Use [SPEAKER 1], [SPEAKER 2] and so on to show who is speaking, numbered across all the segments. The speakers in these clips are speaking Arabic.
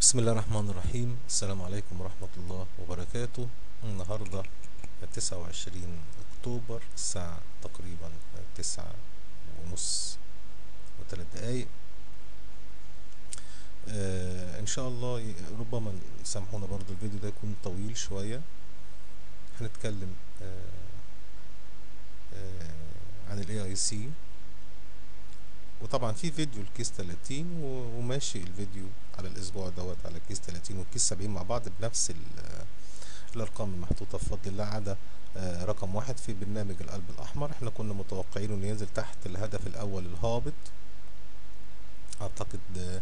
[SPEAKER 1] بسم الله الرحمن الرحيم. السلام عليكم ورحمة الله وبركاته. النهاردة 29 أكتوبر، الساعة تقريبا 9:30 و3 دقايق. إن شاء الله ربما سامحونا برضو الفيديو ده يكون طويل شوية. هنتكلم عن ال AIC، وطبعا في فيديو الكيس 30 وماشي الفيديو على الاسبوع دوت على كيس 30 والكيس 70 مع بعض بنفس الارقام المحطوطه بفضل الله، عدا رقم 1 في برنامج القلب الاحمر. احنا كنا متوقعين انه ينزل تحت الهدف الاول الهابط، اعتقد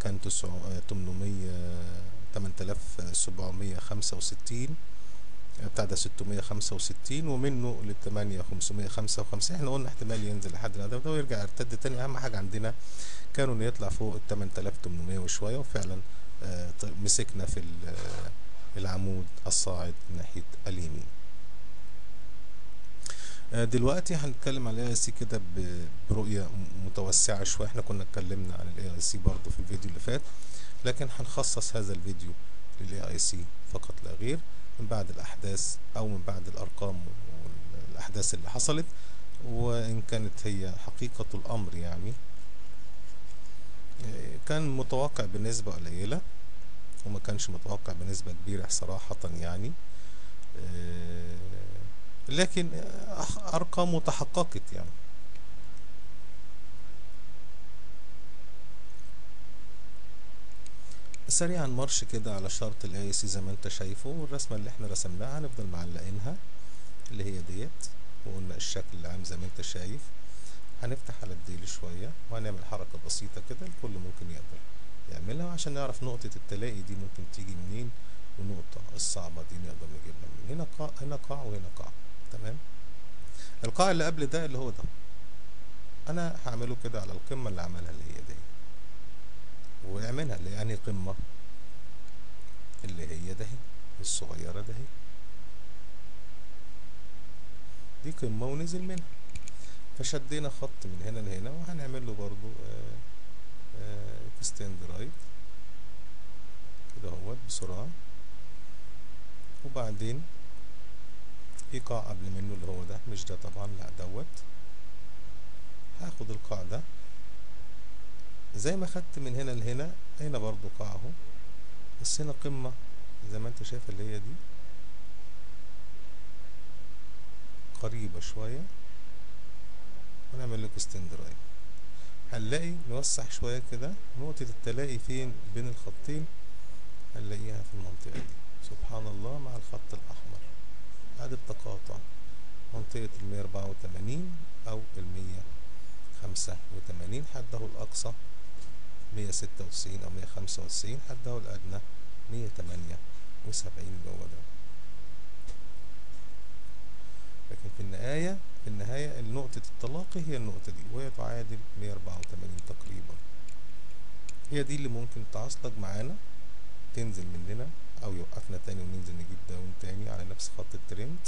[SPEAKER 1] كان 8765 بتاع ده 665 ومنه ل 8555. احنا قلنا احتمال ينزل لحد الهدف ده ويرجع يرتد تاني. اهم حاجه عندنا كانوا انه يطلع فوق ال 8800 وشويه، وفعلا مسكنا في العمود الصاعد ناحيه اليمين. دلوقتي هنتكلم على الاي سي كده برؤيه متوسعه شويه. احنا كنا اتكلمنا عن الاي سي برضه في الفيديو اللي فات، لكن هنخصص هذا الفيديو للاي سي فقط لا غير، من بعد الأحداث أو من بعد الأرقام والأحداث اللي حصلت، وإن كانت هي حقيقة الأمر يعني كان متوقع بنسبة قليلة وما كانش متوقع بنسبة كبيرة صراحة يعني، لكن أرقامه تحققت يعني. سريعا مارش كده على شرط الاي سي زي ما انت شايفه، والرسمة اللي احنا رسمناها هنفضل معلقينها اللي هي ديت، وقلنا الشكل العام زي ما انت شايف. هنفتح على الديل شوية وهنعمل حركة بسيطة كده الكل ممكن يقدر يعملها عشان نعرف نقطة التلاقي دي ممكن تيجي منين، والنقطة الصعبة دي نقدر نجيبها من هنا. قاع هنا قاع وهنا قاع، تمام. القاع اللي قبل ده اللي هو ده انا هعمله كده على القمة اللي عملها اللي هي دي، واعملها اللي يعني قمة اللي هي ده الصغيرة ده، دي قمة ونزل منها، فشدينا خط من هنا لهنا وهنعمل له برضو اكستند رايت كده اهوت بسرعة. وبعدين في قاع قبل منه اللي هو ده، مش ده طبعا، لا دوت. هاخد القاع ده زي ما خدت من هنا لهنا، هنا برضو قاع اهو، بس هنا قمة زي ما انت شايف اللي هي دي قريبة شوية، ونعمل له اكستند رايت. هنلاقي نوسع شوية كده نقطة التلاقي فين بين الخطين، هنلاقيها في المنطقة دي سبحان الله مع الخط الأحمر. ادي التقاطع منطقة 184 أو 185، حده الأقصى 196 أو 195، حده الأدنى 178 اللي هو ده. لكن في النهاية نقطة التلاقي هي النقطة دي، وهي تعادل 184 تقريبا. هي دي اللي ممكن تعصلك معانا تنزل مننا او يوقفنا تاني وننزل نجيب داون تاني على نفس خط الترند.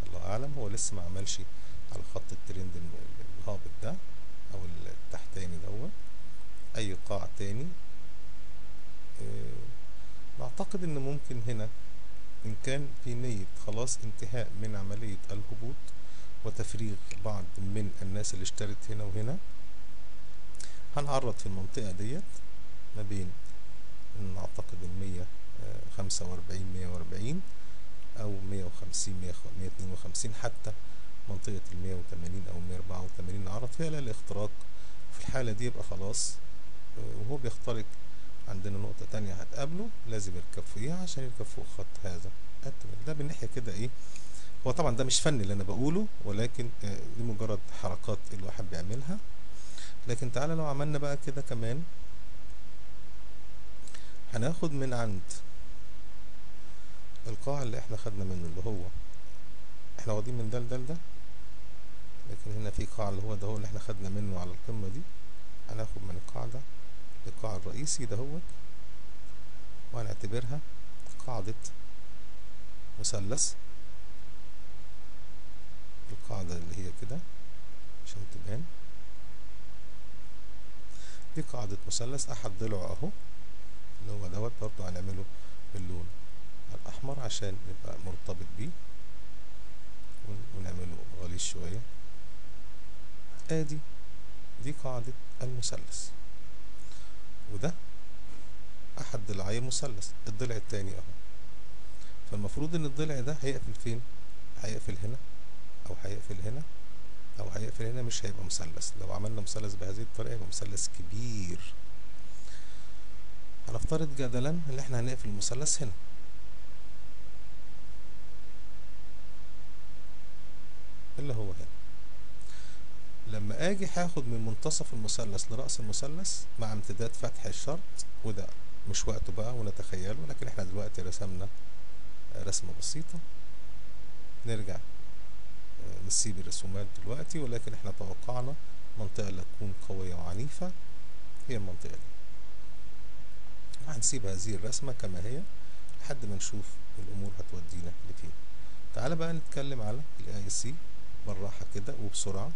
[SPEAKER 1] الله اعلم، هو لسه ما عملش على خط الترند الهابط ده او التحتاني دوت اي قاع تاني. نعتقد ان ممكن هنا ان كان في نية خلاص انتهاء من عملية الهبوط وتفريغ بعض من الناس اللي اشترت هنا وهنا، هنعرض في المنطقة ديت ما بين نعتقد 145 140 او 150 152 حتى منطقة 180 او 184 نعرض فيها للاختراق. في الحالة دي يبقى خلاص، وهو بيخترق عندنا نقطة تانية هتقابله لازم يركب فوقيها عشان يركب فوق خط هذا التمام. ده بالناحية كده ايه، هو طبعا ده مش فن اللي انا بقوله، ولكن دي مجرد حركات الواحد بيعملها. لكن تعالى لو عملنا بقى كده كمان، هناخد من عند القاع اللي احنا خدنا منه اللي هو احنا واخدين من ده لده لده، لكن هنا في قاع اللي هو ده هو اللي احنا خدنا منه على القمة دي. هناخد من القاع ده القاع الرئيسي ده هو، وهنعتبرها قاعدة مثلث. القاعدة اللي هي كده عشان تبان، دي قاعدة مثلث أحد ضلعه أهو، اللي هو دوت برضو هنعمله باللون الأحمر عشان يبقى مرتبط بيه، ونعمله غليظ شوية. دي قاعدة المثلث، وده أحد ضلعي المثلث، الضلع التاني أهو. فالمفروض إن الضلع ده هيقفل فين؟ هيقفل هنا، أو هيقفل هنا، أو هيقفل هنا. مش هيبقى مثلث. لو عملنا مثلث بهذه الطريقة يبقى مثلث كبير. هنفترض جدلا إن احنا هنقفل المثلث هنا، اللي هو هنا. لما اجي هاخد من منتصف المثلث لرأس المثلث مع امتداد فتح الشرط، وده مش وقته بقى ونتخيله، لكن احنا دلوقتي رسمنا رسمة بسيطة. نرجع نسيب الرسومات دلوقتي، ولكن احنا توقعنا منطقة اللي تكون قوية وعنيفة هي المنطقة دي. هنسيب هذه الرسمة كما هي لحد ما نشوف الأمور هتودينا لفين. تعالى بقى نتكلم على ال ISC بالراحة كده وبسرعة،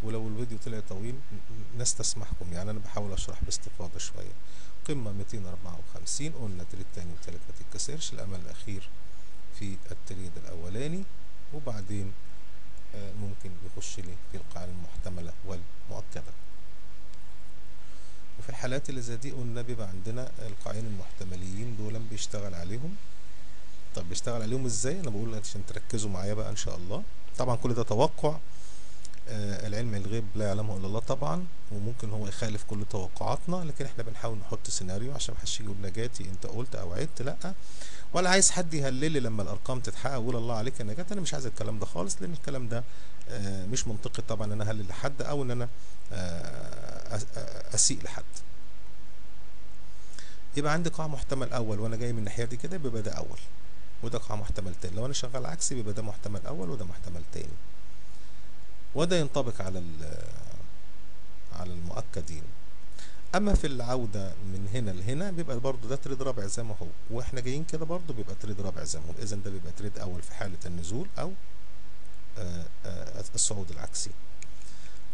[SPEAKER 1] ولو الفيديو طلع طويل نستسمحكم، يعني أنا بحاول أشرح باستفاضة شوية. قمة 254، قلنا تريد تاني وتالت ما تتكسرش، الأمل الأخير في التريد الأولاني، وبعدين ممكن يخش لي في القاعدة المحتملة والمؤكدة. وفي الحالات اللي زي دي قلنا بيبقى عندنا القاعدين المحتمليين دول بيشتغل عليهم. طب بيشتغل عليهم ازاي؟ انا بقول عشان تركزوا معايا بقى ان شاء الله. طبعا كل ده توقع، العلم الغيب لا يعلمه الا الله طبعا، وممكن هو يخالف كل توقعاتنا، لكن احنا بنحاول نحط سيناريو عشان محدش يقول نجاتي انت قلت او عدت، لا. ولا عايز حد يهلل لي لما الارقام تتحقق ويقول الله عليك يا نجاة. انا مش عايز الكلام ده خالص، لان الكلام ده مش منطقي طبعا ان انا اهلل لحد، او ان انا اسيء لحد. يبقى عندي قاع محتمل اول وانا جاي من الناحيه دي كده، بيبقى ده اول، وده قاع محتمل تاني. لو انا شغال عكسي بيبقى ده محتمل اول وده محتمل تاني، وده ينطبق على المؤكدين. اما في العودة من هنا لهنا بيبقى برضو ده تريد رابع زي ما هو، واحنا جايين كده برضو بيبقى تريد رابع زي ما هو. اذا ده بيبقى تريد اول في حالة النزول او الصعود العكسي.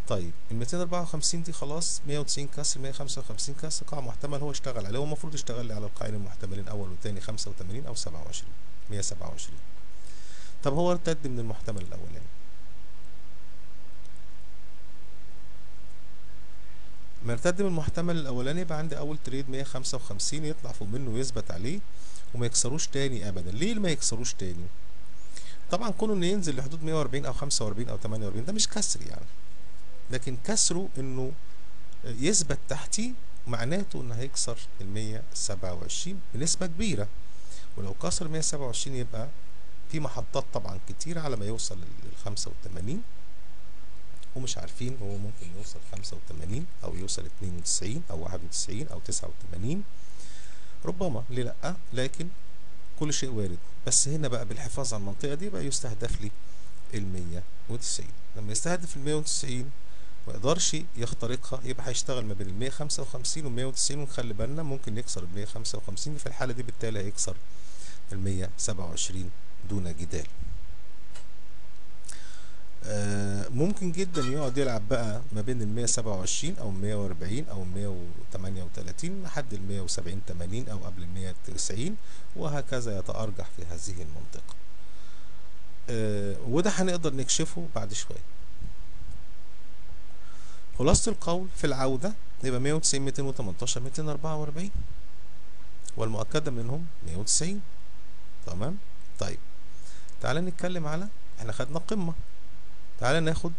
[SPEAKER 1] طيب ال 254 دي خلاص 190 كسر 155 كسر قاع محتمل هو اشتغل عليه، هو المفروض يشتغل لي على القاعين المحتملين اول وثاني 85 او 27 127. طب هو ارتد من المحتمل الاولاني، مرتد من المحتمل الاولاني يبقى عندي اول تريد 155 يطلع فوق منه ويثبت عليه وما يكسروش تاني ابدا. ليه ما يكسروش تاني؟ طبعا كونه انه ينزل لحدود 140 او 45 او 48 ده مش كسر يعني، لكن كسره انه يثبت تحتيه معناته انه هيكسر ال 127 بنسبة كبيرة. ولو كسر 127 يبقى في محطات طبعا كتيرة على ما يوصل لل 85، ومش عارفين هو ممكن يوصل 85 او يوصل 92 او 91 او 89 ربما، ليه لا؟ لكن كل شيء وارد. بس هنا بقى بالحفاظ على المنطقة دي بقى يستهدف لي ال 190. لما يستهدف ال 190 ما يقدرش يخترقها، يبقى هيشتغل ما بين ال 155 وال 190، ونخلي بالنا ممكن يكسر ال 155. في الحالة دي بالتالي هيكسر ال 127 دون جدال. ممكن جدا يقعد يلعب بقى ما بين ال 127 او 140 او 138 لحد ال 170 80 او قبل ال 190، وهكذا يتأرجح في هذه المنطقة. وده هنقدر نكشفه بعد شوية. خلاصة القول في العودة يبقى 190 218 244، والمؤكدة منهم 190. تمام. طيب تعالى نتكلم على، احنا خدنا قمة، تعالى ناخد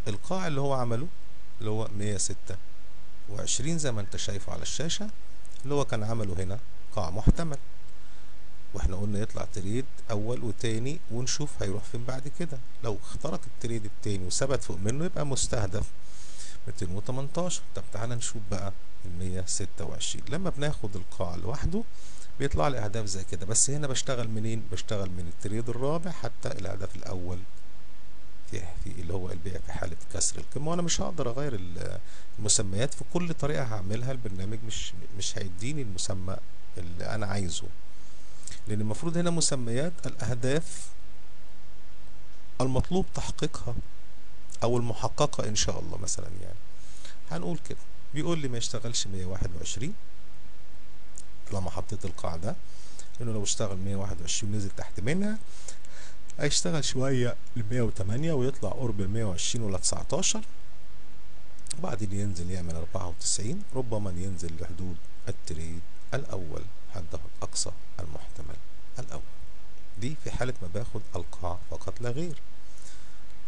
[SPEAKER 1] القاع اللي هو عمله اللي هو 126 زي ما انت شايفه على الشاشة، اللي هو كان عمله هنا قاع محتمل، واحنا قلنا يطلع تريد اول وتاني ونشوف هيروح فين بعد كده. لو اخترق التريد التاني وثبت فوق منه يبقى مستهدف 218. طب تعالى نشوف بقى ال 126. لما بناخد القاع لوحده بيطلع لي اهداف زي كده، بس هنا بشتغل منين؟ بشتغل من التريد الرابع حتى الهدف الاول في اللي هو البيع في حالة كسر القمة. وانا مش هقدر اغير المسميات في كل طريقة هعملها، البرنامج مش هيديني المسمى اللي انا عايزه، لان المفروض هنا مسميات الاهداف المطلوب تحقيقها او المحققة ان شاء الله. مثلا يعني هنقول كده بيقول لي ما يشتغلش 121، طالما حطيت القاعدة انه لو اشتغل 121 نزل تحت منها هيشتغل شوية ل 108 ويطلع قرب ال 120 ولا 19، وبعدين ينزل يعمل 94، ربما ينزل لحدود التريد الأول حد أقصى المحتمل الأول. دي في حالة ما باخد القاع فقط لا غير.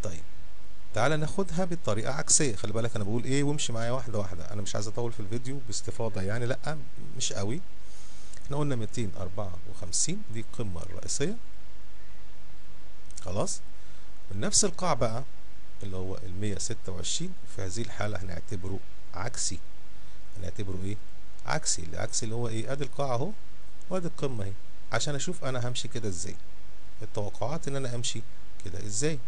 [SPEAKER 1] طيب تعالى ناخدها بالطريقة عكسية. خلي بالك أنا بقول إيه وامشي معايا واحدة واحدة، أنا مش عايز أطول في الفيديو باستفاضة يعني، لأ مش قوي. احنا قلنا 254 دي القمة الرئيسية خلاص. ونفس القاع بقى اللي هو ال 126 في هذه الحالة هنعتبره عكسي. هنعتبره ايه؟ عكسي. العكسي اللي هو ايه؟ ادي القاع اهو وادي القمة اهي، عشان اشوف انا همشي كده ازاي. التوقعات ان انا امشي كده ازاي.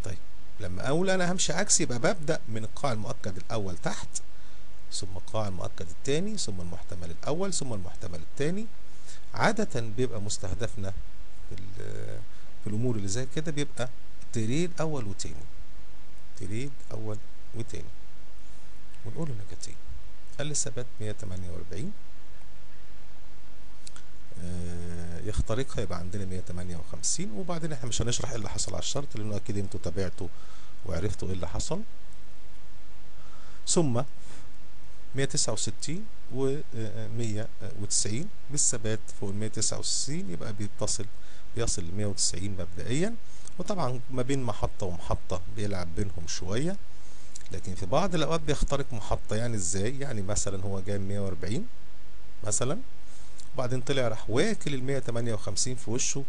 [SPEAKER 1] طيب لما اقول انا همشي عكسي يبقى ببدأ من القاع المؤكد الاول تحت، ثم القاع المؤكد الثاني، ثم المحتمل الاول، ثم المحتمل الثاني. عادة بيبقى مستهدفنا في الامور اللي زي كده بيبقى تريد اول وتاني، تريد اول وتاني، ونقول نكتين. قال لي ثبات 148 يخترقها يبقى عندنا 158. وبعدين احنا مش هنشرح ايه اللي حصل على الشرط لانه اكيد انتوا تابعتوا وعرفتوا ايه اللي حصل. ثم 169 و 190 بالثبات فوق ال 169 يبقى بيصل ل 190 مبدئيا. وطبعا ما بين محطة ومحطة بيلعب بينهم شوية، لكن في بعض الأوقات بيخترق محطة. يعني ازاي؟ يعني مثلا هو جاي 140 مثلا، وبعدين طلع راح واكل ال 158 في وشه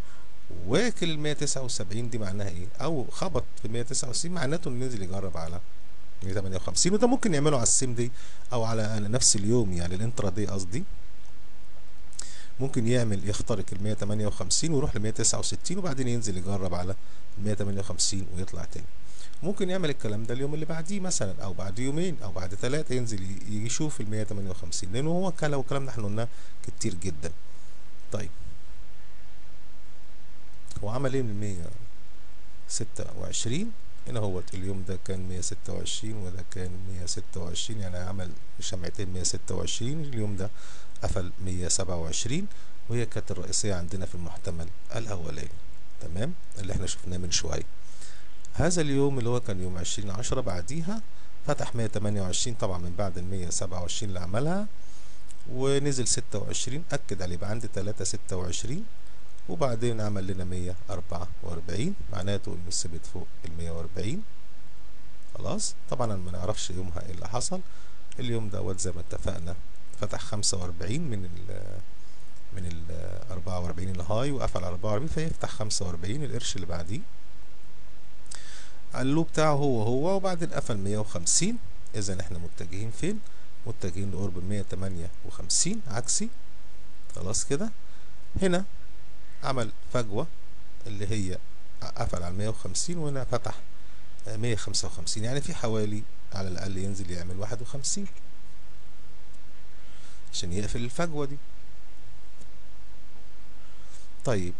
[SPEAKER 1] واكل ال 179. دي معناها ايه؟ او خبط في 169 معناته انه نزل يجرب على 158. وده ممكن يعمله على السيم دي او على نفس اليوم، يعني الانترا دي قصدي. ممكن يخترق ال 158 ويروح ل 169 وبعدين ينزل يجرب على 158 ويطلع تاني. ممكن يعمل الكلام ده اليوم اللي بعديه مثلا، او بعد يومين، او بعد 3 ينزل يشوف ال 158، لانه هو لو الكلام ده احنا قلناه كتير جدا. طيب هو عمل ايه من 126 هنا؟ هو اليوم ده كان 126 وده كان 126، يعني عمل شمعتين 126. اليوم ده قفل 127 وهي كانت الرئيسية عندنا في المحتمل الأولاني، تمام، اللي احنا شفناه من شوية. هذا اليوم اللي هو كان يوم 20/10 بعديها فتح 128 طبعا من بعد ال 127 اللي عملها، ونزل 26 أكد عليه يبقى عندي 326. وبعدين عمل لنا 144 معناته انه ثبت فوق ال 140 خلاص. طبعا ما نعرفش يومها ايه اللي حصل. اليوم دوت زي ما اتفقنا فتح 45 من ال 44 الهاي وقفل على 44، فيفتح 45 القرش اللي بعديه. اللو بتاعه هو وبعدين قفل 150. اذا احنا متجهين فين؟ متجهين لقرب 158 عكسي خلاص كده. هنا عمل فجوة اللي هي قفل على 150 وهنا فتح 155، يعني في حوالي على الأقل ينزل يعمل 51 عشان يقفل الفجوة دي. طيب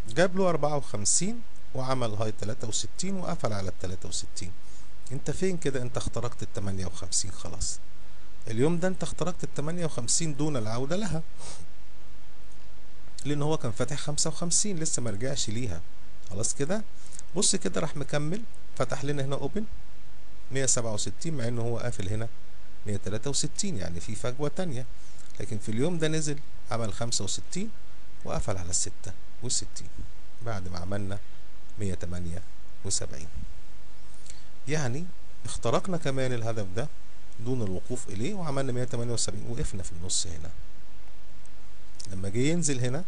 [SPEAKER 1] جاب له 54 وعمل هاي 63 وقفل على ال 63. انت فين كده؟ انت اخترقت ال 58 خلاص. اليوم ده انت اخترقت ال 58 دون العودة لها، لان هو كان فاتح 55 لسه ما رجعش ليها خلاص كده. بص كده راح مكمل فتح لنا هنا اوبن 167 مع انه هو قافل هنا 163، يعني في فجوة تانية. لكن في اليوم ده نزل عمل 65 وقفل على 66 بعد ما عملنا 178. يعني اخترقنا كمان الهدف ده دون الوقوف اليه وعملنا 178 وقفنا في النص هنا. لما جه ينزل هنا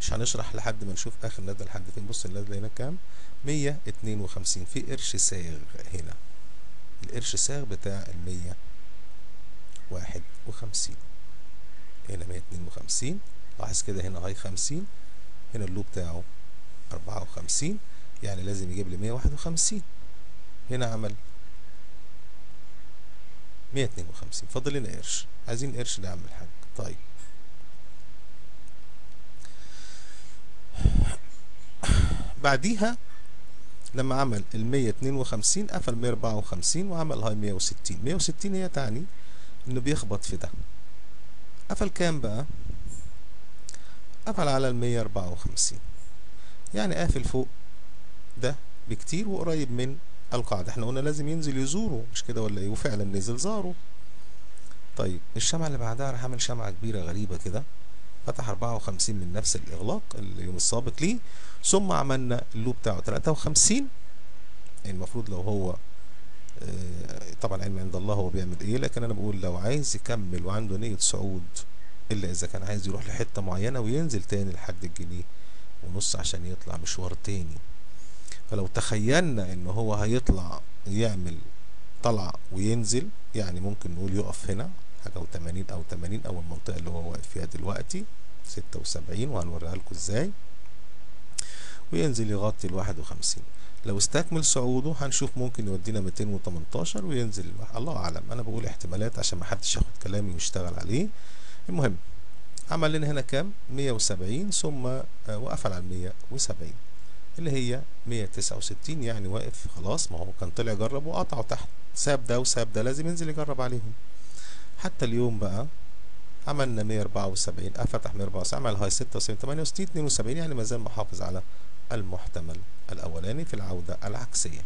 [SPEAKER 1] مش هنشرح لحد ما نشوف اخر نزله لحد فين. بص النزله هنا كام؟ 152. في قرش ساغ هنا، القرش ساغ بتاع ال 151 هنا 152. لاحظ كده هنا هاي 50 هنا اللو بتاعه 54، يعني لازم يجيب لي 151. هنا عمل 152 فاضل لنا قرش، عايزين قرش ده يا عم الحاج. طيب بعديها لما عمل ال 152 قفل 154 وعمل هاي 160. 160 هي تعني انه بيخبط في ده قفل كام بقى؟ قفل على ال154، يعني قافل فوق ده بكتير وقريب من القاعدة. احنا قلنا لازم ينزل يزوره، مش كده ولا ايه؟ وفعلا نزل زاره. طيب الشمعة اللي بعدها راح عامل شمعة كبيرة غريبة كده، فتح 54 من نفس الإغلاق اليوم السابق ليه، ثم عملنا اللوب بتاعه 53. المفروض لو هو طبعا العلم عند الله هو بيعمل ايه، لكن انا بقول لو عايز يكمل وعنده نية صعود، الا اذا كان عايز يروح لحتة معينة وينزل تاني لحد الجنيه ونص عشان يطلع مشوار تاني. فلو تخيلنا ان هو هيطلع يعمل طلع وينزل، يعني ممكن نقول يقف هنا حاجة و80 او 80 او المنطقة اللي هو واقف فيها دلوقتي 76، وهنوريها لكم ازاي، وينزل يغطي ال51. لو استكمل صعوده هنشوف ممكن يودينا 218 وينزل، الله اعلم، انا بقول احتمالات عشان ما حدش ياخد كلامي ويشتغل عليه. المهم عمل لنا هنا كام؟ 170، ثم وقفل على 170 اللي هي 169، يعني واقف خلاص. ما هو كان طلع جرب وقطعه تحت، ساب ده وساب ده، لازم ينزل يجرب عليهم. حتى اليوم بقى عملنا 174، فتح 174، عمل هاي 76 68 72، يعني ما زال محافظ على المحتمل الاولاني في العودة العكسية.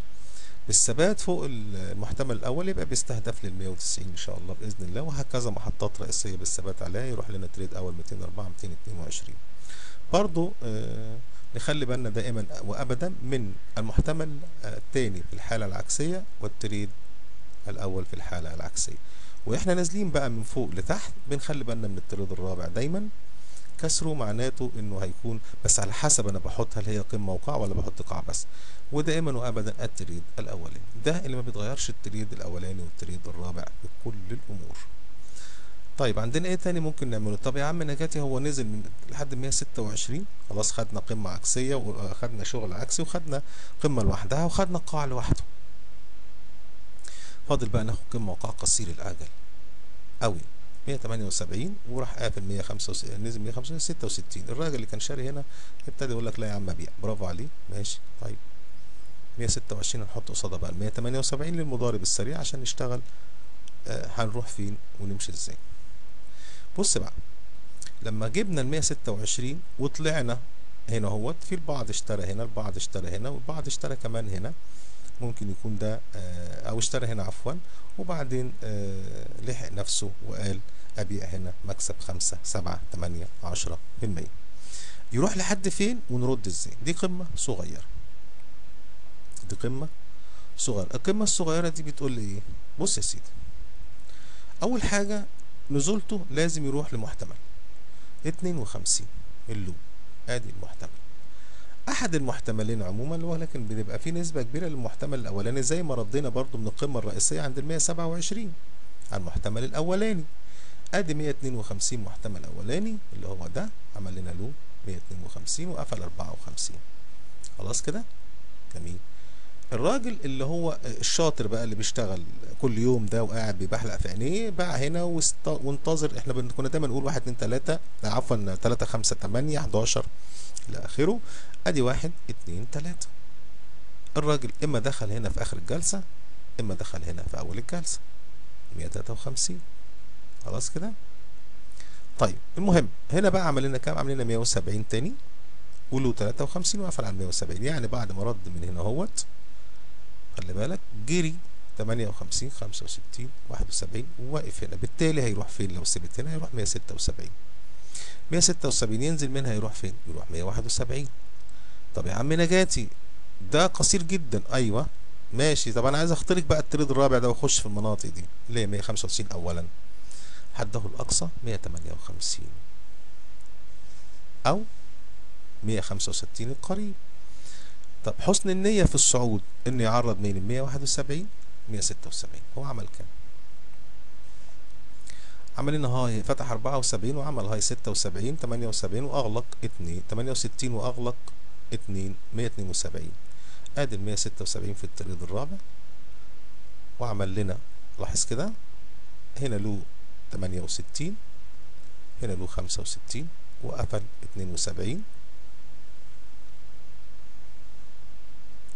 [SPEAKER 1] بالثبات فوق المحتمل الاول يبقى بيستهدف لل 190 ان شاء الله باذن الله، وهكذا محطات رئيسية بالثبات عليها يروح لنا تريد اول 204 222. برضو نخلي بالنا دائما وابدا من المحتمل الثاني في الحالة العكسية والتريد الاول في الحالة العكسية. واحنا نازلين بقى من فوق لتحت بنخلي بالنا من التريد الرابع دايما، كسره معناته انه هيكون بس على حسب انا بحط هل هي قمة وقاع ولا بحط قاع بس، ودائما وابدا التريد الاولاني ده اللي ما بيتغيرش، التريد الاولاني والتريد الرابع بكل الامور. طيب عندنا ايه تاني ممكن نعمله؟ طب يا عم نجاتي هو نزل من لحد 126، خلاص خدنا قمة عكسية وخدنا شغل عكسي وخدنا قمة لوحدها وخدنا قاع لوحده، فاضل بقى ناخد قمة وقاع قصير الاجل قوي 178 وراح قافل 165، نزل 166. الراجل اللي كان شاري هنا ابتدى يقول لك لا يا عم ابيع، برافو عليه ماشي. طيب 126 هنحط قصادها بقى 178 للمضارب السريع عشان نشتغل هنروح فين ونمشي ازاي. بص بقى لما جبنا ال 126 وطلعنا هنا اهوت، في البعض اشترى هنا، البعض اشترى هنا، والبعض اشترى كمان هنا، ممكن يكون ده او اشترى هنا عفوا، وبعدين لحق نفسه وقال ابيع هنا مكسب 5 7 8 10%. يروح لحد فين ونرد ازاي؟ دي قمة صغيرة، دي قمة صغيرة. القمة الصغيرة دي بتقول لي ايه؟ بص يا سيدي، اول حاجة نزولته لازم يروح لمحتمل 52 اللوب، ادي المحتمل، احد المحتملين عموما، ولكن بتبقى في نسبة كبيرة للمحتمل الاولاني، زي ما ردينا برضو من القمة الرئيسية عند ال 127 على المحتمل الاولاني. ادي 152 محتمل اولاني اللي هو ده، عمل لنا له 152 وقفل 54. خلاص كده جميل. الراجل اللي هو الشاطر بقى اللي بيشتغل كل يوم ده وقاعد بيبحلق في عينيه، باع هنا وانتظر. احنا كنا دايما نقول 1 2 3 عفوا 3 5 8 11 الى اخره. ادي 1 2 3. الراجل اما دخل هنا في اخر الجلسة اما دخل هنا في اول الجلسة 153. خلاص كده. طيب المهم هنا بقى عمل لنا كام؟ عمل لنا 170 تاني وله 53 وقفل على 170، يعني بعد ما رد من هنا اهوت خلي بالك جري 58 65 71 وواقف هنا، بالتالي هيروح فين لو سبت هنا؟ هيروح 176. 176 ينزل منها يروح فين؟ يروح 171. طب يا عم نجاتي ده قصير جدا، ايوه ماشي. طب انا عايز اخترق بقى التريد الرابع ده واخش في المناطق دي اللي هي 195 اولا، حده الاقصى 158 او 165 القريب. طب حسن النية في الصعود انه يعرض مين؟ ال 171 176. هو عمل كام؟ عمل لنا هاي فتح 74 وعمل هاي 76 78 واغلق 2 68 واغلق 2 172. ادي ال 176 في التريد الرابع، وعمل لنا لاحظ كده هنا له 68 هنا له 65 وقفل 72،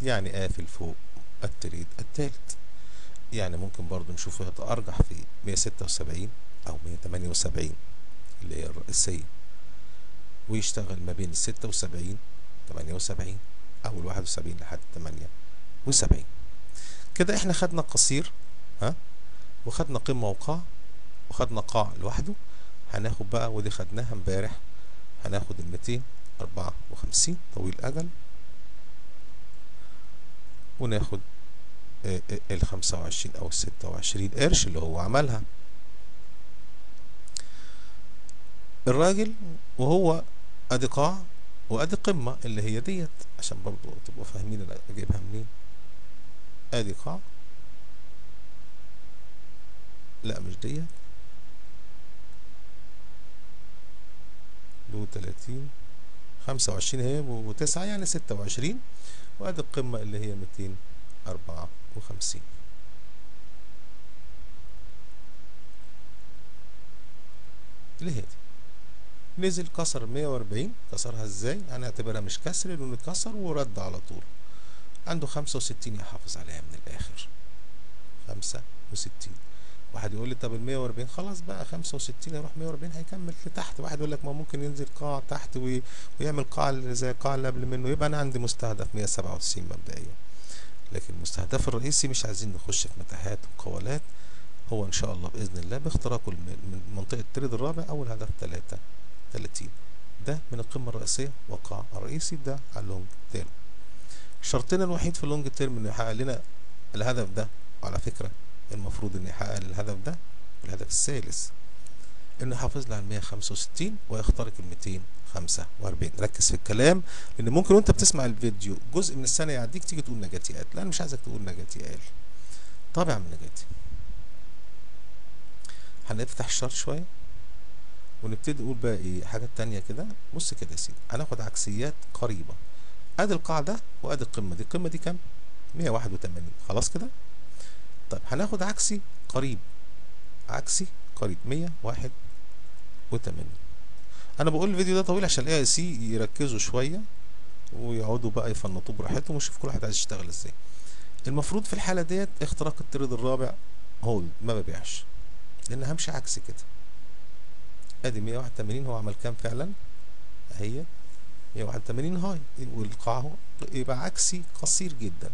[SPEAKER 1] يعني قافل فوق التريد الثالث. يعني ممكن برضو نشوفه يتأرجح في 176 او 178 اللي هي الرئيسية، ويشتغل ما بين 76 78 أو 71 لحد 78. كده احنا خدنا قصير وخدنا قمة وقاع، وخدنا قاع لوحده. هناخد بقى، ودي خدناها امبارح، هناخد ال 254 طويل الأجل، وناخد ال 25 أو ال 26 قرش اللي هو عملها الراجل، وهو ادي قاع وادي قمة اللي هي ديت، عشان برضو تبقوا فاهمين انا اجيبها منين. ادي قاع، لا مش ديت، له 30 25 هي و9 يعني 26، وادي القمة اللي هي 254 اللي هي دي. نزل كسر 140. كسرها ازاي؟ هنعتبرها مش كسر لانه كسر ورد على طول. عنده 65 يحافظ عليها من الاخر، 65. واحد يقول لي طب ال 140 خلاص بقى 65 يروح 140 هيكمل لتحت. واحد يقول لك ما ممكن ينزل قاع تحت ويعمل قاع زي القاع اللي قبل منه، يبقى انا عندي مستهدف 197 مبدئيا. لكن المستهدف الرئيسي مش عايزين نخش في متاهات وقولات، هو ان شاء الله باذن الله باختراقه من منطقه التريد الرابع اول هدف 33. ده من القمه الرئيسيه وقاع الرئيسي ده على اللونج تيرم. شرطنا الوحيد في اللونج تيرم انه يحقق لنا الهدف ده، وعلى فكره المفروض انه يحقق الهدف ده والهدف الثالث انه يحافظ لي على 165 ويخترق ال 245. ركز في الكلام، لان ممكن وانت بتسمع الفيديو جزء من السنه يعديك تيجي تقول نجاتي قال. لا انا مش عايزك تقول نجاتي قال. طبعا من نجاتي. هنفتح الشارت شويه ونبتدي نقول بقى ايه حاجات تانية كده. بص كده يا سيدي، هناخد عكسيات قريبه. ادي القاعده وادي القمه دي. القمه دي كام؟ 181. خلاص كده. طيب هناخد عكسي قريب. عكسي قريب 181. انا بقول الفيديو ده طويل عشان الاي سي يركزوا شويه ويقعدوا بقى يفنطوا براحتهم ويشوف كل واحد عايز يشتغل ازاي. المفروض في الحاله ديت اختراق التريد الرابع هولد، ما ببيعش، لان همشي عكسي كده. ادي 181 هو عمل كام فعلا؟ اهي 181 هاي، والقاع اهو، يبقى عكسي قصير جدا.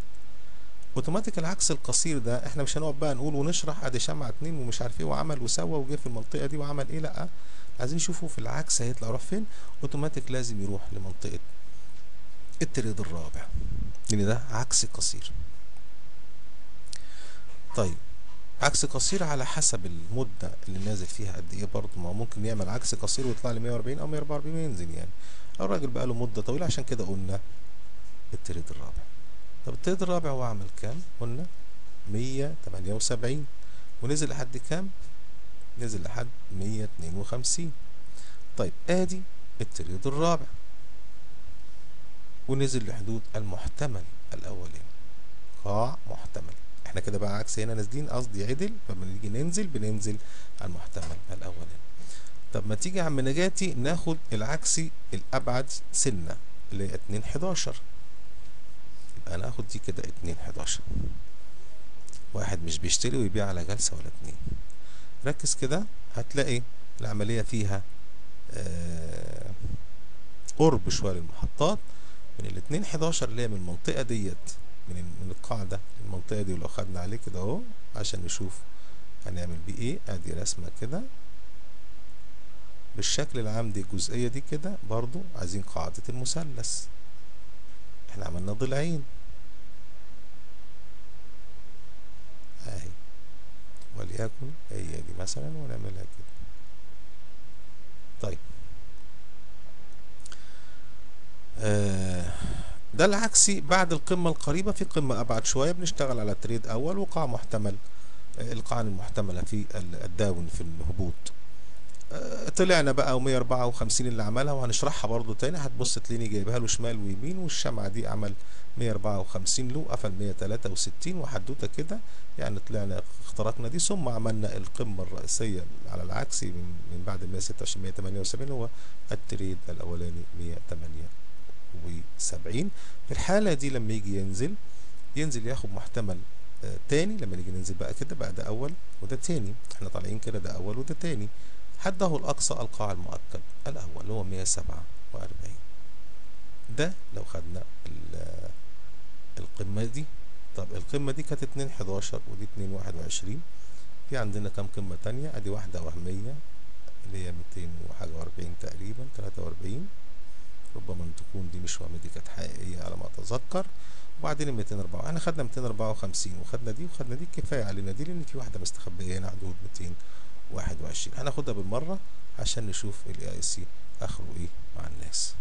[SPEAKER 1] اوتوماتيك العكس القصير ده احنا مش هنقعد بقى نقول ونشرح ادي شمع 2 ومش عارف ايه وعمل وسوى وجه في المنطقه دي وعمل ايه. لا، عايزين نشوفه في العكس هيطلع يروح فين. اوتوماتيك لازم يروح لمنطقه التريد الرابع، لان ده عكس قصير. طيب عكس قصير على حسب المده اللي نازل فيها قد ايه برضه، ما ممكن يعمل عكس قصير ويطلع لي 140 او 144 وينزل يعني. الراجل بقى له مده طويله، عشان كده قلنا التريد الرابع. طب التريد الرابع هو عمل كام؟ قلنا 178 ونزل لحد كام؟ نزل لحد 152. طيب ادي التريد الرابع ونزل لحدود المحتمل الاولاني، قاع محتمل. احنا كده بقى عكس هنا نازلين، قصدي عدل، فلما نيجي ننزل بننزل على المحتمل الاولاني. طب ما تيجي يا عم نجاتي ناخد العكسي الابعد سنه اللي هي 211. يبقى ناخد دي كده 211. واحد مش بيشتري ويبيع على جلسه ولا اتنين. ركز كده هتلاقي العمليه فيها قرب شويه للمحطات من ال 211 اللي هي من المنطقه ديت، من القاعده المنطقه دي. ولو خدنا عليه كده اهو عشان نشوف هنعمل بيه ايه، ادي رسمه كده بالشكل العام. دي الجزئيه دي كده برضو عايزين قاعده المثلث. احنا عملنا ضلعين اهي، وليكن هي دي مثلا ونعملها كده. طيب ده العكسي بعد القمة القريبة. في قمة أبعد شوية بنشتغل على تريد أول وقاع محتمل، القاع المحتملة في الداون في الهبوط. طلعنا بقى 154 اللي عملها، وهنشرحها برضو تاني. هتبص تلاقيني جايبها له شمال ويمين، والشمعة دي عمل 154 له، قفل 163 وحدوته كده يعني. طلعنا اخترقنا دي، ثم عملنا القمة الرئيسية على العكسي من بعد 126 178 هو التريد الأولاني 178. في الحالة دي لما يجي ينزل ياخد محتمل تاني. لما نيجي ننزل بقى كده بقى ده أول وده تاني، احنا طالعين كده ده أول وده تاني. حده الأقصى القاع المؤكد الأول اللي هو 147. ده لو خدنا القمة دي. طب القمة دي كانت 2/11 ودي 2/21. في عندنا كام قمة تانية؟ ادي واحدة وهمية اللي هي 241 تقريبا 43، ربما تكون دي مش وهمية، دي كانت حقيقية على ما أتذكر. وبعدين 204 احنا خدنا 254 وخدنا دي وخدنا دي، كفاية علينا دي لأن في واحدة مستخبية هنا حدود 221. هناخدها بالمرة عشان نشوف ال AIC آخره إيه مع الناس.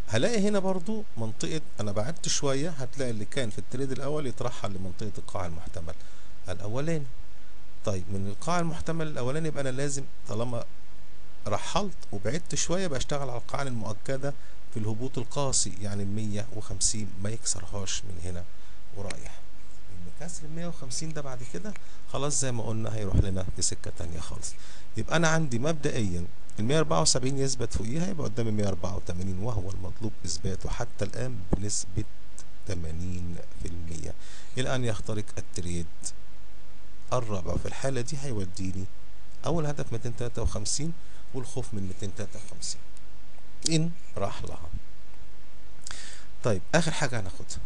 [SPEAKER 1] هلاقي هنا برضو منطقة، أنا بعدت شوية، هتلاقي اللي كان في التريد الأول يترحل لمنطقة القاع المحتمل الأولاني. طيب من القاع المحتمل الأولاني يبقى أنا لازم طالما رحلت وبعدت شوية بشتغل على القاعدة المؤكدة في الهبوط القاسي، يعني 150 ما يكسرهاش من هنا ورايح. كسر 150 ده بعد كده خلاص زي ما قلنا هيروح لنا في سكة تانية خالص. يبقى أنا عندي مبدئيا ال 174 يثبت فوقيها، يبقى قدامي 184 وهو المطلوب إثباته حتى الآن بنسبة 80%. إلى أن يخترق التريد الرابع. في الحالة دي هيوديني أول هدف 253 والخوف من 253 إن راح لها. طيب آخر حاجة هناخدها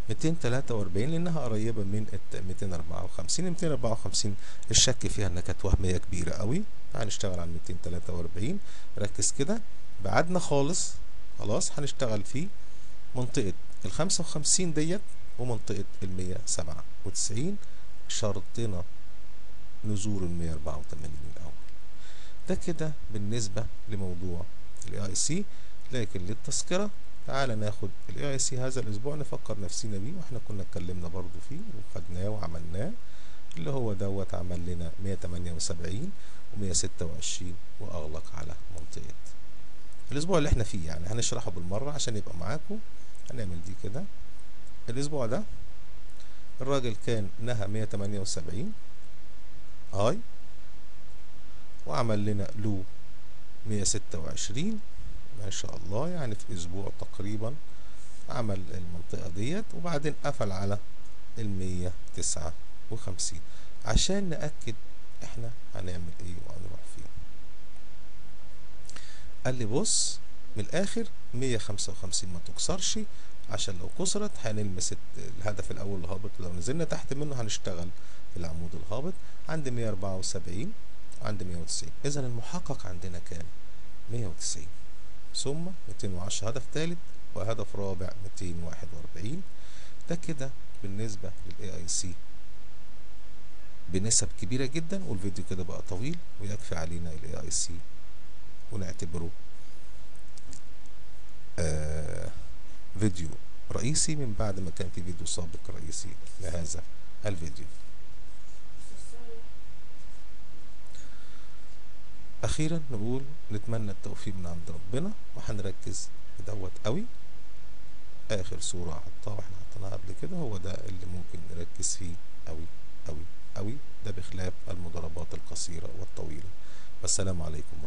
[SPEAKER 1] 243 لأنها قريبة من 254. 254 الشك فيها إنها كانت وهمية كبيرة قوي، هنشتغل على 243. ركز كده، بعدنا خالص خلاص هنشتغل في منطقة ال 55 ديت ومنطقة ال 197. شرطنا نزول ال 184 الأول. ده كده بالنسبة لموضوع ال AIC. لكن للتذكرة تعالى ناخد ال AIC هذا الأسبوع نفكر نفسينا بيه، واحنا كنا اتكلمنا برضو فيه وخدناه وعملناه، اللي هو دوت عمل لنا 178 و126 وأغلق على منطقة الأسبوع اللي احنا فيه. يعني هنشرحه بالمرة عشان يبقى معاكم. هنعمل دي كده. الأسبوع ده الراجل كان نهى 178 هاي وعمل لنا لو 126 ما شاء الله، يعني في اسبوع تقريبا عمل المنطقة ديت، وبعدين قفل على ال 159 عشان نأكد احنا هنعمل ايه وهنروح فين. قال لي بص من الاخر 155 ما تكسرش، عشان لو كسرت هنلمس الهدف الاول الهابط، لو نزلنا تحت منه هنشتغل في العمود الهابط عند 174 وعند 190. اذا المحقق عندنا كام؟ 190 ثم 210 هدف ثالث وهدف رابع 241. ده كده بالنسبة لل AIC بنسب كبيرة جدا. والفيديو كده بقى طويل ويكفي علينا ال AIC ونعتبره فيديو رئيسي من بعد ما كان في فيديو سابق رئيسي لهذا الفيديو. أخيرا نقول نتمنى التوفيق من عند ربنا، وهنركز في دوت قوي. آخر صورة حطها واحنا حطيناها قبل كده هو ده اللي ممكن نركز فيه قوي قوي قوي، ده بخلاف المضاربات القصيرة والطويلة. والسلام عليكم.